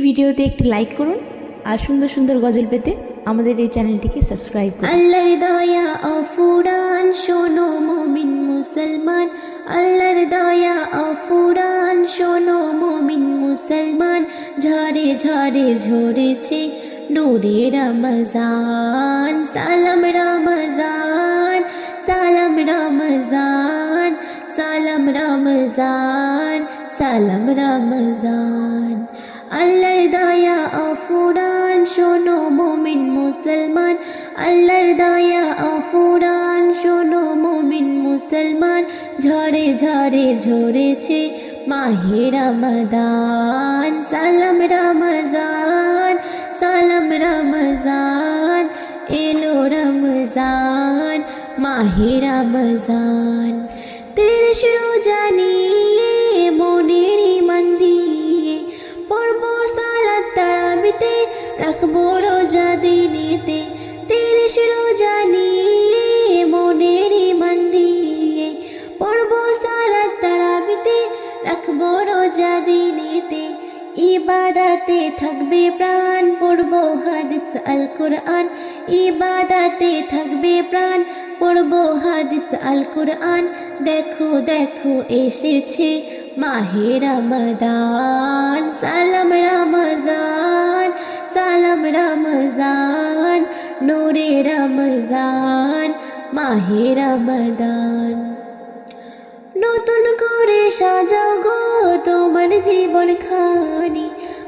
ভিডিওতে একটি লাইক করুন আর সুন্দর সুন্দর গজল পেতে আমাদের এই চ্যানেলটিকে সাবস্ক্রাইব করুন। আল্লাহর দয়া অফুরান শোনো মুমিন মুসলমান, আল্লাহর দয়া অফুরান শোনো মুমিন মুসলমান। ঝরে ঝরে ঝরেছে নূরে রমজান, সালাম রমজান, সালাম রমজান, সালাম রমজান, সালাম রমজান। আল্লাহর দয়া অফুরান শোনো মুমিন মুসলমান, আল্লাহর দয়া অফুরান শোনো মুমিন মুসলমান। ঝরে ঝরে ঝরেছে মাহে রমজান, সালাম রমজান, সালাম রমজান। এলো রমজান মাহে রমজান। 30 রোজা নিয়ে মনের ঈমান দিয়ে পড়ব সালাত তারাবিতে, রাখবো রোজা দিনেতে। 30 রোজা নিয়ে মনের ঈমান দিয়ে পড়ব সালাত তারাবিতে, রাখবো রোজা দিনেতে। ইবাদাতে থাকবে প্রাণ, পড়ব হাদিস আল কোরআন। ইবাদাতে থাকবে প্রাণ, পড়ব হাদিস আল কোরআন। দেখো দেখো এসেছে মাহে রমজান, সালাম রমজান, সালাম রমজান। নূরে রমজান মাহে রমজান। নতুন করে সাজাও গো তোমার জীবন খানি,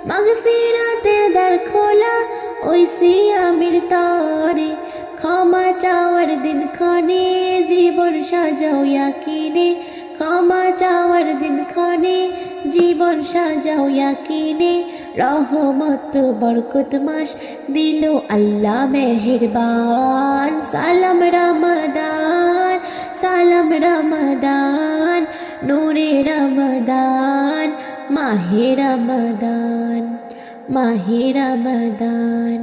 মাগফিরাতের দ্বার খোলা ওই সিয়ামের তরে। ক্ষমা চাওয়ার দিন ক্ষণে জীবন সাজাও ইয়াকিনে, ক্ষমা চাওয়ার দিন ক্ষণে জীবন সাজাও ইয়াকিনে। রহমত বরকত মাস দিল আল্লাহ মেহেরবান, সালাম রমাদান, সালাম রমাদান। নূরে রমাদান মাহে রমাদান, মাহে রমাদান।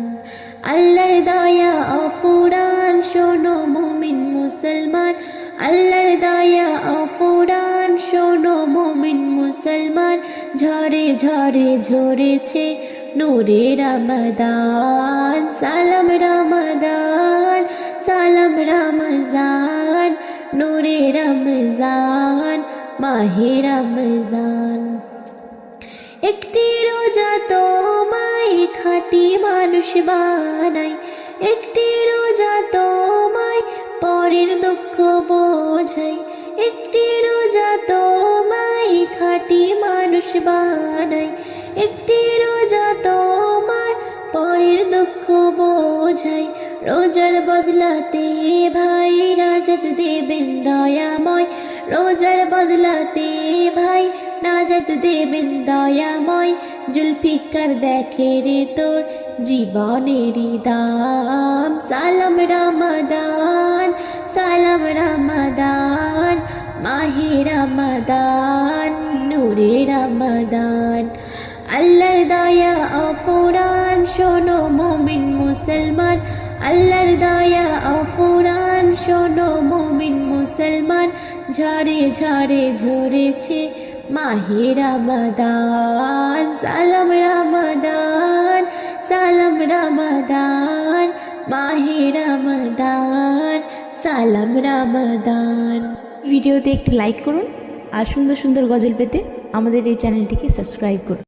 আল্লাহর দয়া অফুরান শোনো মুমিন মুসলমান, আল্লাহর দয়া অফুরান শোনো মুমিন মুসলমান। ঝরে ঝরে ঝরেছে নূরে রমাদান, সালাম রমাদান, সালাম রমজান। নূরে রমজান মাহে রমজান। একটি রোজা তোমায় খাঁটি মানুষ বানাই, একটি রোজা তোমায় পরের দুঃখ বোঝাই। একটি রোজা তোমায় খাঁটি মানুষ বানাই, একটি রোজা তোমার পরের দুঃখ বোঝাই। রোজার বদলাতে ভাই নাজাত দেবেন দয়াময়, রোজার বদলাতে ভাই নাজাত দেবেন দয়াময়। জুলফিকার দেখে রে তোর জীবনেরই দাম, সালাম রমাদান, সালাম রমাদান। মাহে রমাদান নূরে রমাদান। আল্লাহর দয়া অফুরান শোনো মুমিন মুসলমান, আল্লাহর দয়া অফুরান শোনো মুমিন মুসলমান। ঝরে ঝরে ঝরেছে মাহে রমাদান, সালাম রমাদান, সালাম রমাদান। মাহে রমাদান, সালাম রমাদান। ভিডিওতে একটি লাইক করুন আর সুন্দর সুন্দর গজল পেতে আমাদের এই চ্যানেলটিকে সাবস্ক্রাইব করুন।